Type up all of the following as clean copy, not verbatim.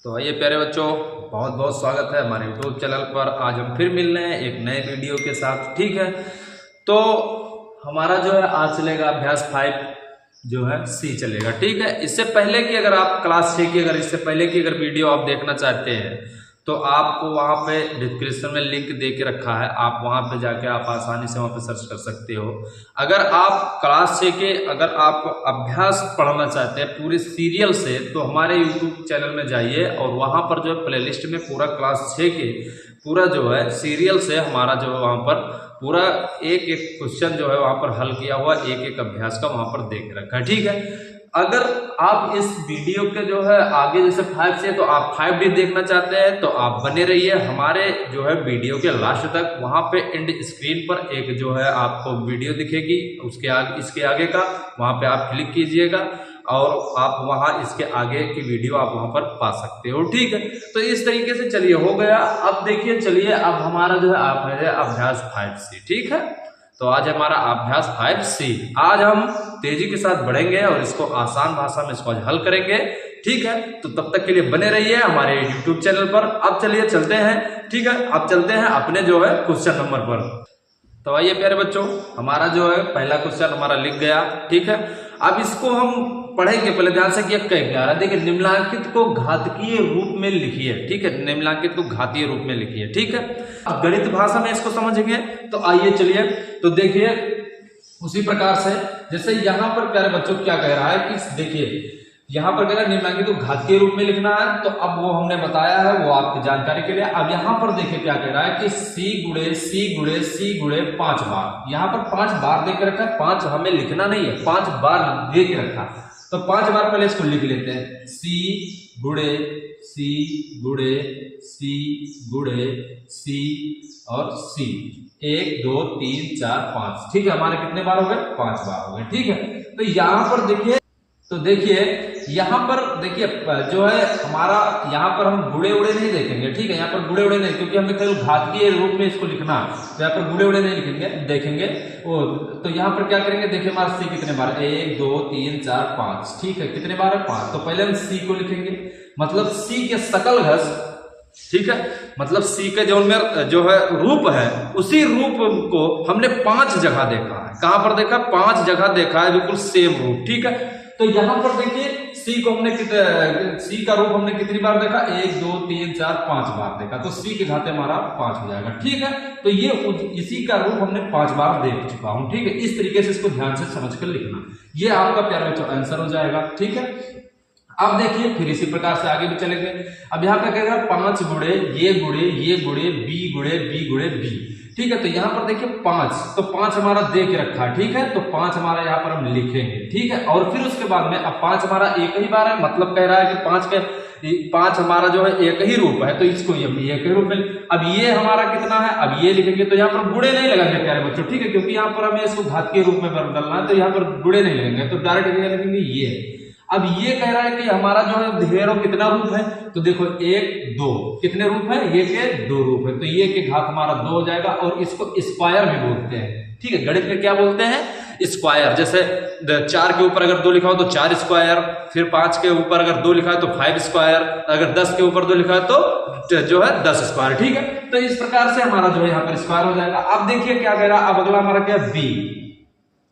तो आइए प्यारे बच्चों, बहुत बहुत स्वागत है हमारे YouTube चैनल पर। आज हम फिर मिल रहे हैं एक नए वीडियो के साथ। ठीक है, तो हमारा जो है आज चलेगा अभ्यास 5 जो है सी चलेगा। ठीक है, इससे पहले की अगर आप क्लास 6 की इससे पहले की वीडियो आप देखना चाहते हैं तो आपको वहां पे डिस्क्रिप्शन में लिंक दे के रखा है, आप वहां पे जाके आप आसानी से वहां पे सर्च कर सकते हो। अगर आप क्लास 6 के अगर आप अभ्यास पढ़ना चाहते हैं पूरे सीरियल से तो हमारे YouTube चैनल में जाइए और वहां पर जो है प्लेलिस्ट में पूरा क्लास 6 के पूरा जो है सीरियल से हमारा जो है वहां पर पूरा एक एक क्वेश्चन जो है वहां पर हल किया हुआ एक एक अभ्यास का वहां पर देख रखा है। ठीक है, अगर आप इस वीडियो के जो है आगे जैसे 5 से तो आप 5D देखना चाहते हैं तो आप बने रहिए हमारे जो है वीडियो के लास्ट तक। वहां पे एंड स्क्रीन पर एक जो है आपको वीडियो दिखेगी, उसके आगे इसके आगे का वहां पे आप क्लिक कीजिएगा और आप वहां इसके आगे की वीडियो आप वहां पर पा सकते हो। ठीक है, तो इस तरीके से चलिए हो गया। अब देखिए, चलिए अब हमारा जो है आप है अभ्यास 5C। ठीक है, तो आज हमारा अभ्यास 5C। आज हम तेजी के साथ बढ़ेंगे और इसको आसान भाषा में इसको हल करेंगे। ठीक है, तो तब तक के लिए बने रहिए हमारे YouTube चैनल पर। अब चलिए चलते हैं। ठीक है, अब चलते हैं अपने जो है क्वेश्चन नंबर पर। तो आइए प्यारे बच्चों, हमारा जो है पहला क्वेश्चन हमारा लिख गया। ठीक है, अब इसको हम पढ़ेंगे, पहले ध्यान से कह रहा है। देखिए, निम्नलिखित को घातीय रूप में लिखिए। ठीक है, निम्नलिखित को घातीय रूप में लिखिए। ठीक है, अब गणित भाषा में इसको समझेंगे। तो आइए चलिए, तो देखिए उसी प्रकार से जैसे यहाँ पर प्यारे बच्चों क्या कह रहा है कि देखिए यहाँ पर कह रहा है निम्नलिखित को घातीय रूप में लिखना है। तो अब वो हमने बताया है, वो आपकी जानकारी के लिए। अब यहाँ पर देखिए क्या कह रहा है कि C गुणे C गुणे C गुणे 5 बार। यहाँ पर 5 बार दे के रखा है, 5 हमें लिखना नहीं है, 5 बार दे के रखा। तो 5 बार पहले इसको लिख लेते हैं। C गुणे C गुणे C गुणे C और C 1 2 3 4 5। ठीक है, हमारे कितने बार हो गए? 5 बार हो गए। ठीक है, तो यहाँ पर देखिए, तो देखिए यहाँ पर देखिए जो है हमारा यहाँ पर हम गुणे उड़े नहीं देखेंगे। ठीक है, यहाँ पर गुणे उड़े नहीं, क्योंकि हमें केवल घातीय रूप में इसको लिखना, तो यहाँ पर गुणे उड़े नहीं लिखेंगे देखेंगे। तो यहाँ पर क्या करेंगे, देखिए हमारा C कितने बार? 1 2 3 4 5। ठीक है, कितने बार है? 5। तो पहले हम C को लिखेंगे, मतलब C के सकल घस। ठीक है, मतलब C के जो है रूप है, उसी रूप को हमने 5 जगह देखा है। कहां पर देखा? 5 जगह देखा है, बिल्कुल सेम रूप। ठीक है, तो यहां पर देखिए C को हमने C का रूप हमने कितनी बार देखा? 1 2 3 4 5 बार देखा। तो C के घाते हमारा 5 हो जाएगा। ठीक है, तो ये इसी का रूप हमने 5 बार देख चुका हूं। ठीक है, इस तरीके से इसको ध्यान से समझकर लिखना, ये आपका प्यारे बच्चों आंसर हो जाएगा। ठीक है, अब देखिए फिर इसी प्रकार से आगे भी चलेंगे। अब यहाँ पे कहेगा 5 गुणे ये गुणे B गुणे B गुणे B। ठीक है, तो यहाँ पर देखिए 5, तो 5 हमारा दे के रखा है। ठीक है, तो 5 हमारा यहाँ पर हम लिखेंगे। ठीक है, और फिर उसके बाद में अब 5 हमारा एक ही बार है, मतलब कह रहा है कि 5 हमारा जो है एक ही रूप है, तो इसको ये एक ही रूप में। अब ये हमारा कितना है? अब ये लिखेंगे, तो यहाँ पर गुणे नहीं लगाएंगे प्यारे बच्चों। ठीक है, क्योंकि यहाँ पर हमें इसको घातीय रूप में बदलना है, तो यहाँ पर गुणे नहीं लगेंगे, तो डायरेक्ट लिखेंगे ये। अब ये कह रहा है कि हमारा जो है ढेरों कितना रूप है? तो देखो 1 2 कितने रूप है? ये के 2 रूप है, तो ये के घात हमारा 2 हो जाएगा। और इसको स्क्वायर भी बोलते हैं। ठीक है, गणित में क्या बोलते हैं? स्क्वायर। जैसे 4 के ऊपर अगर 2 लिखा हो तो 4 स्क्वायर, फिर 5 के ऊपर अगर 2 लिखा है तो 5 स्क्वायर, अगर 10 के ऊपर 2 लिखा है तो जो है 10 स्क्वायर। ठीक है, तो इस प्रकार से हमारा जो है यहाँ पर स्क्वायर हो जाएगा। अब देखिए क्या कह रहा है, अब अगला हमारा क्या? B।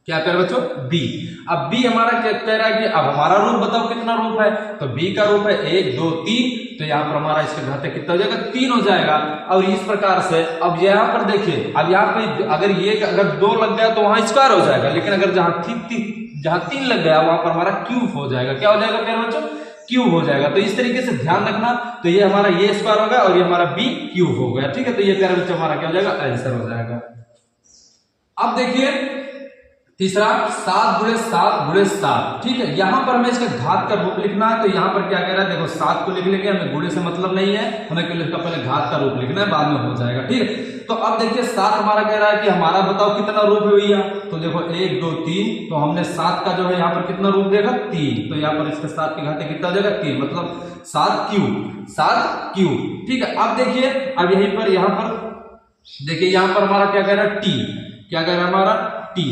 क्या कह रहे बच्चों? B। अब B हमारा क्या कह रहा है कि अब हमारा रूप बताओ कितना रूप है? तो B का रूप है 1 2 3, तो यहाँ पर हमारा इसके घाते कितना हो जाएगा? 3 हो जाएगा। और इस प्रकार से अब यहाँ पर देखिए, अब यहाँ पे अगर 2 लग गया तो वहां स्क्वायर हो जाएगा, लेकिन अगर जहां 3 लग गया वहां पर हमारा क्यूब हो जाएगा। क्या हो जाएगा प्यारे बच्चों? क्यूब हो जाएगा। तो इस तरीके से ध्यान रखना। तो ये हमारा ये स्क्वायर होगा और ये हमारा B क्यूब हो गया। ठीक है, तो ये प्यारे बच्चों हमारा क्या हो जाएगा? आंसर हो जाएगा। अब देखिए तीसरा 7 गुणे 7 गुणे 7। ठीक है, यहां पर हमें इसका घात का रूप लिखना है। तो यहां पर क्या कह रहा है? देखो 7 को लिख लेंगे, हमें गुणे से मतलब नहीं है, हमें केवल इसका पहले घात का रूप लिखना है, बाद में हो जाएगा। ठीक है, तो अब देखिए 7 हमारा कह रहा है कि हमारा बताओ कितना रूप हुई है? तो देखो 1 2 3, तो हमने 7 का जो है यहाँ पर कितना रूप देखा? 3। तो यहाँ पर इसके 7 के घाते कितना हो जाएगा? 3, मतलब 7 क्यूब। ठीक है, अब देखिए अब यहीं पर यहाँ पर देखिए यहाँ पर हमारा क्या कह रहा है? T। क्या कह रहा है हमारा? T।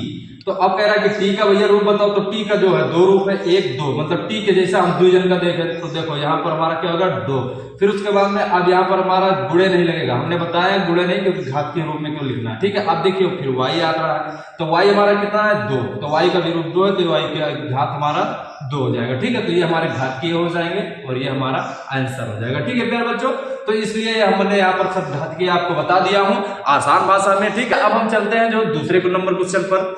तो अब कह रहा है कि टी का भैया रूप बताओ, तो टी का जो है दो रूप है, 1 2, मतलब टी के जैसा हम द्विजन का देखें तो देखो यहाँ पर हमारा क्या होगा 2, फिर उसके बाद में अब यहाँ पर हमारा गुणे नहीं लगेगा, हमने बताया गुणे नहीं क्योंकि घात के रूप में क्यों लिखना है, ठीक है। अब देखिए फिर y आ रहा है, तो y हमारा कितना है 2, तो y का भी रूप 2 है, तो y का घात हमारा 2 हो जाएगा, ठीक है। तो ये हमारे घातीय हो जाएंगे और ये हमारा आंसर हो जाएगा, ठीक है प्यारे बच्चों। तो इसलिए हमने यहाँ पर सब घातीय आपको बता दिया हूँ आसान भाषा में, ठीक है। अब हम चलते हैं जो दूसरे नंबर क्वेश्चन पर।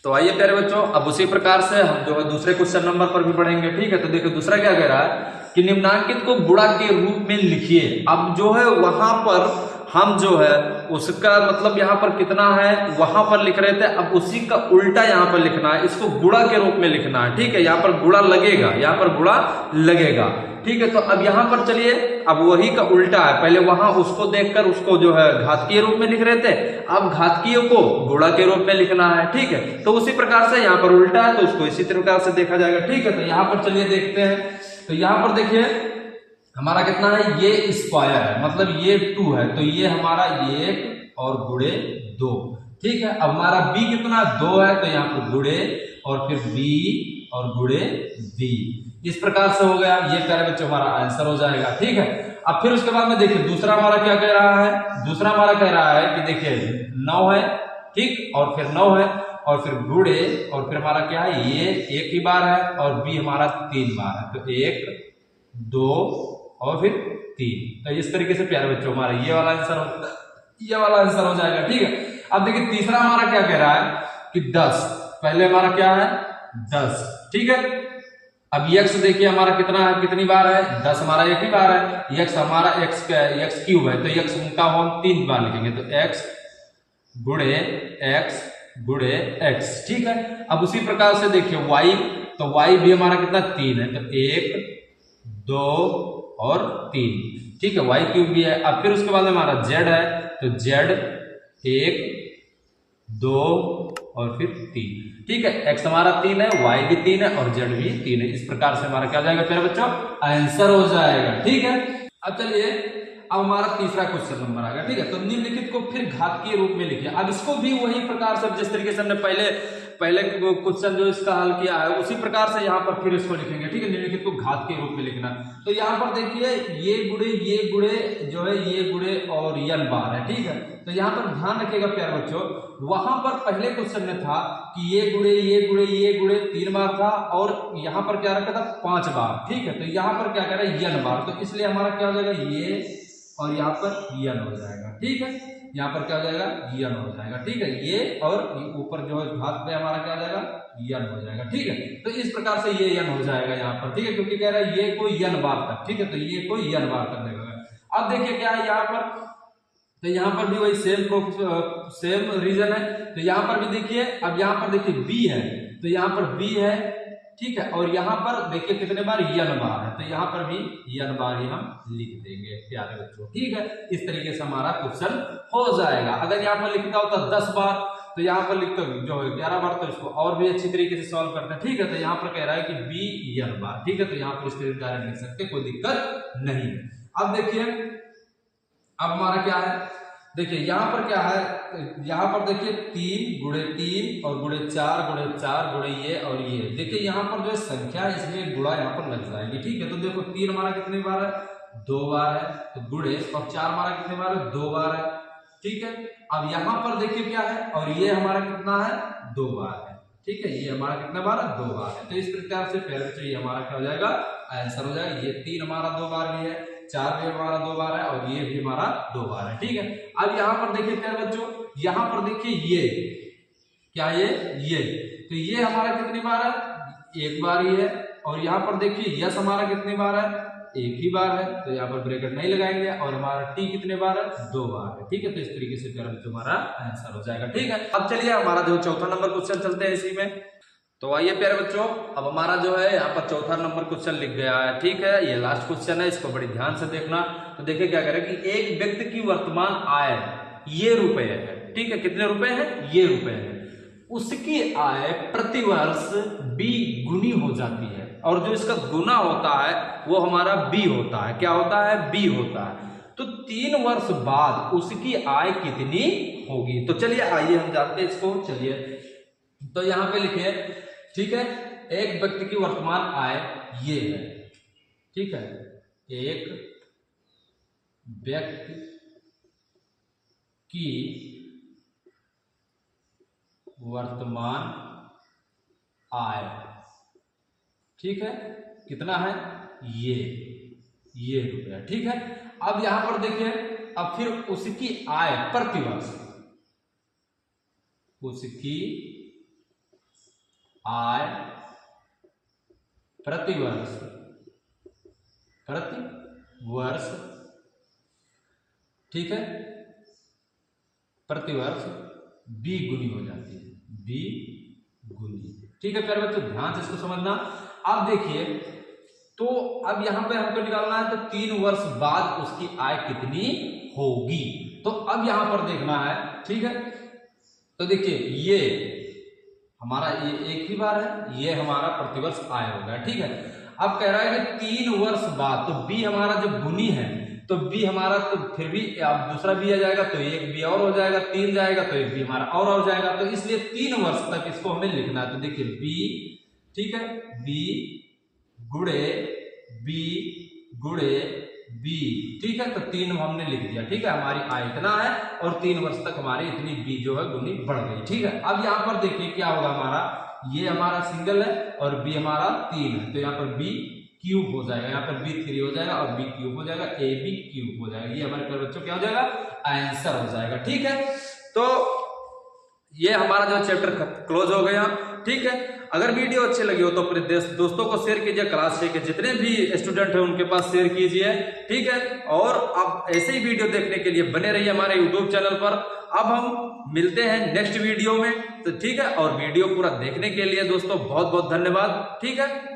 तो आइए प्यारे बच्चों, अब उसी प्रकार से हम जो है दूसरे क्वेश्चन नंबर पर भी पढ़ेंगे, ठीक है। तो देखो दूसरा क्या कह रहा है कि निम्नांकित को गुणा के रूप में लिखिए। अब जो है वहां पर हम जो है उसका मतलब यहाँ पर कितना है वहां पर लिख रहे थे, अब उसी का उल्टा यहाँ पर लिखना है, इसको गुणा के रूप में लिखना है, ठीक है। यहाँ पर गुणा लगेगा, यहाँ पर गुणा लगेगा, ठीक है। तो अब यहाँ पर चलिए, अब वही का उल्टा है, पहले वहां उसको देखकर उसको जो है घातीय रूप में लिख रहे थे, अब घातीय को गुणा के रूप में लिखना है, ठीक है। तो उसी प्रकार से यहाँ पर उल्टा है तो उसको इसी प्रकार से देखा जाएगा, ठीक है। तो यहाँ पर चलिए देखते हैं, तो यहाँ पर देखिए हमारा कितना है, ये स्क्वायर है, मतलब ये 2 है, तो ये हमारा 1 और गुणे 2, ठीक है। अब हमारा b कितना 2 है, तो यहाँ पर गुणे और फिर b और गुणे b, इस प्रकार से हो गया। ये प्यारे बच्चों हमारा आंसर हो जाएगा, ठीक है। अब फिर उसके बाद में देखिए दूसरा हमारा क्या कह रहा है, दूसरा हमारा कह रहा है कि देखिए 9 है, ठीक, और फिर 9 है और फिर गुणे और फिर हमारा क्या है, ये 1 ही बार है और b हमारा 3 बार है, तो 1 2 और फिर 3। तो इस तरीके से प्यारे बच्चों हमारा ये वाला आंसर हो जाएगा, ठीक है। अब देखिए तीसरा हमारा क्या कह रहा है कि 10, पहले हमारा क्या है 10, ठीक है। अब x देखिए हमारा कितना है, कितनी बार है 10, हमारा 1 ही बार है, x हमारा x क्यूब है, तो x का हम 3 बार लिखेंगे, तो x गुणे x, ठीक है। अब उसी प्रकार से देखिए y, तो y भी हमारा कितना 3 है, तो 1 2 और 3, ठीक है, y क्यूब भी है। अब फिर उसके बाद हमारा z है, तो z 1 2 और फिर 3, ठीक है। x हमारा 3 है, y भी 3 है और z भी 3 है, इस प्रकार से हमारा क्या हो जाएगा प्यारे बच्चों, आंसर हो जाएगा, ठीक है। अब चलिए अब हमारा तीसरा क्वेश्चन नंबर आ गया, ठीक है। तो निम्नलिखित को फिर घातीय रूप में लिखिए। अब इसको भी वही प्रकार से जिस तरीके से हमने पहले क्वेश्चन जो इसका हल किया है उसी प्रकार से यहाँ पर फिर इसको लिखेंगे, ठीक है। निम्नलिखित को घात के रूप में लिखना, तो यहाँ पर देखिए ये गुणे जो है ये गुणे और n बार है, ठीक है। तो यहाँ पर ध्यान रखिएगा प्यारे बच्चों, वहां पर पहले क्वेश्चन में था कि ये गुणे 3 बार था और यहाँ पर क्या रखा था 5 बार, ठीक है। तो यहाँ पर क्या कह रहा है n बार, तो इसलिए हमारा क्या हो जाएगा ये और यहाँ पर n हो जाएगा, ठीक है। यहाँ पर क्या हो जाएगा n हो जाएगा, ठीक है। ये और ऊपर जो है घात पे हमारा क्या हो जाएगा n हो जाएगा, ठीक है। तो इस प्रकार से ये n हो जाएगा यहाँ पर, ठीक है, क्योंकि कह रहा है ये कोई n बार तक, ठीक है। तो ये कोई n बार तक देगा। अब देखिए क्या है यहाँ पर, तो यहाँ पर भी वही सेम रीजन है, तो यहाँ पर भी देखिए, अब यहाँ पर देखिए b है, तो यहाँ पर b है, ठीक है। और यहाँ पर देखिए कितने बार n बार है, तो यहाँ पर भी n बार ही हम लिख देंगे प्यारे बच्चों, ठीक है। इस तरीके से हमारा क्वेश्चन हो जाएगा। अगर यहाँ पर लिखता होता 10 बार, तो यहाँ पर लिखते जो 11 बार, तो इसको और भी अच्छी तरीके से सॉल्व करते हैं, ठीक है। तो यहाँ पर कह रहा है कि b n बार, ठीक है। तो यहाँ पर इस तरीके से लिख सकते, कोई दिक्कत नहीं है। अब देखिए अब हमारा क्या है, देखिए यहाँ पर क्या है, यहाँ पर देखिए 3 गुणे 3 और गुणे 4 गुणे ये और ये, देखिए यहाँ पर जो संख्या है इसमें गुणा यहाँ पर लग जाएगी, ठीक है। तो देखो 3 हमारा कितनी बार है 2 बार है, तो गुणे, और 4 हमारा कितने बार है 2 बार है, ठीक है। अब यहाँ पर देखिए क्या है, और ये हमारा कितना है 2 बार है, ठीक है। ये हमारा कितना बार है 2 बार है। तो इस प्रकार से पहले चाहिए हमारा क्या हो जाएगा आंसर हो जाएगा। ये 3 हमारा 2 बार भी है, 4 भी हमारा 2 बार है और ये भी हमारा 2 बार है, ठीक है। अब यहाँ पर देखिए प्यारे बच्चों, यहाँ पर देखिए ये क्या ये तो ये हमारा कितनी बार है 1 बार ही है, और यहाँ पर देखिए यस हमारा कितनी बार है 1 ही बार है, तो यहाँ पर ब्रैकेट नहीं लगाएंगे, और हमारा टी कितने बार है 2 बार है, ठीक है। तो इस तरीके से प्यारे बच्चों हमारा आंसर हो जाएगा, ठीक है। अब चलिए हमारा जो चौथा नंबर क्वेश्चन चलते हैं इसी में। तो आइए प्यारे बच्चों, अब हमारा जो है यहाँ पर चौथा नंबर क्वेश्चन लिख गया है, ठीक है। ये लास्ट क्वेश्चन है, इसको बड़ी ध्यान से देखना। तो देखिए क्या करें कि एक व्यक्ति की वर्तमान आय ये रुपए है, ठीक है। कितने रुपए हैं ये रुपए हैं, उसकी आय प्रतिवर्ष b गुनी हो जाती है, और जो इसका गुना होता है वो हमारा b होता है। क्या होता है b होता है। तो 3 वर्ष बाद उसकी आय कितनी होगी। तो चलिए आइए हम जानते हैं इसको। चलिए तो यहां पे लिखिए, ठीक है, एक व्यक्ति की वर्तमान आय ये है, ठीक है, एक व्यक्ति की वर्तमान आय, ठीक है, कितना है, ये रुपया, ठीक है। अब यहां पर देखिए, अब फिर उसकी आय प्रतिवर्ष, उसकी आय प्रतिवर्ष ठीक है, प्रतिवर्ष बी गुनी हो जाती है, बी गुनी, ठीक है प्यारे बच्चों, ध्यान से इसको समझना। अब देखिए, तो अब यहां पे हमको निकालना है, तो 3 वर्ष बाद उसकी आय कितनी होगी, तो अब यहां पर देखना है, ठीक है। तो देखिए, ये हमारा ये एक ही बार है, ये हमारा प्रतिवर्ष आय होगा, ठीक है। अब कह रहा है कि 3 वर्ष बाद, तो बी हमारा जब गुनी है तो बी हमारा, तो फिर भी अब दूसरा बी आ जाएगा तो एक बी और हो जाएगा, 3 जाएगा तो एक बी हमारा और हो जाएगा, तो इसलिए 3 वर्ष तक इसको हमें लिखना है। तो देखिए बी, ठीक है, बी गुणे बी, ठीक है, तो 3 हमने लिख दिया, ठीक है, हमारी आय इतना है और 3 वर्ष तक हमारी इतनी बी जो है गुनी बढ़ गई, ठीक है। अब यहाँ पर देखिए क्या होगा, हमारा ये हमारा सिंगल है और बी हमारा 3 है, तो यहाँ पर बी क्यूब हो जाएगा, यहाँ पर बी 3 हो जाएगा और बी क्यूब हो जाएगा, ए बी क्यूब हो जाएगा, ये हमारे प्यारे बच्चों क्या हो जाएगा, आंसर हो जाएगा, ठीक है। तो ये हमारा जो चैप्टर क्लोज हो गया, ठीक है। अगर वीडियो अच्छी लगी हो तो अपने दोस्तों को शेयर कीजिए, क्लास 6 के जितने भी स्टूडेंट हैं उनके पास शेयर कीजिए, ठीक है। और अब ऐसे ही वीडियो देखने के लिए बने रहिए हमारे यूट्यूब चैनल पर। अब हम मिलते हैं नेक्स्ट वीडियो में, तो ठीक है। और वीडियो पूरा देखने के लिए दोस्तों बहुत बहुत धन्यवाद, ठीक है।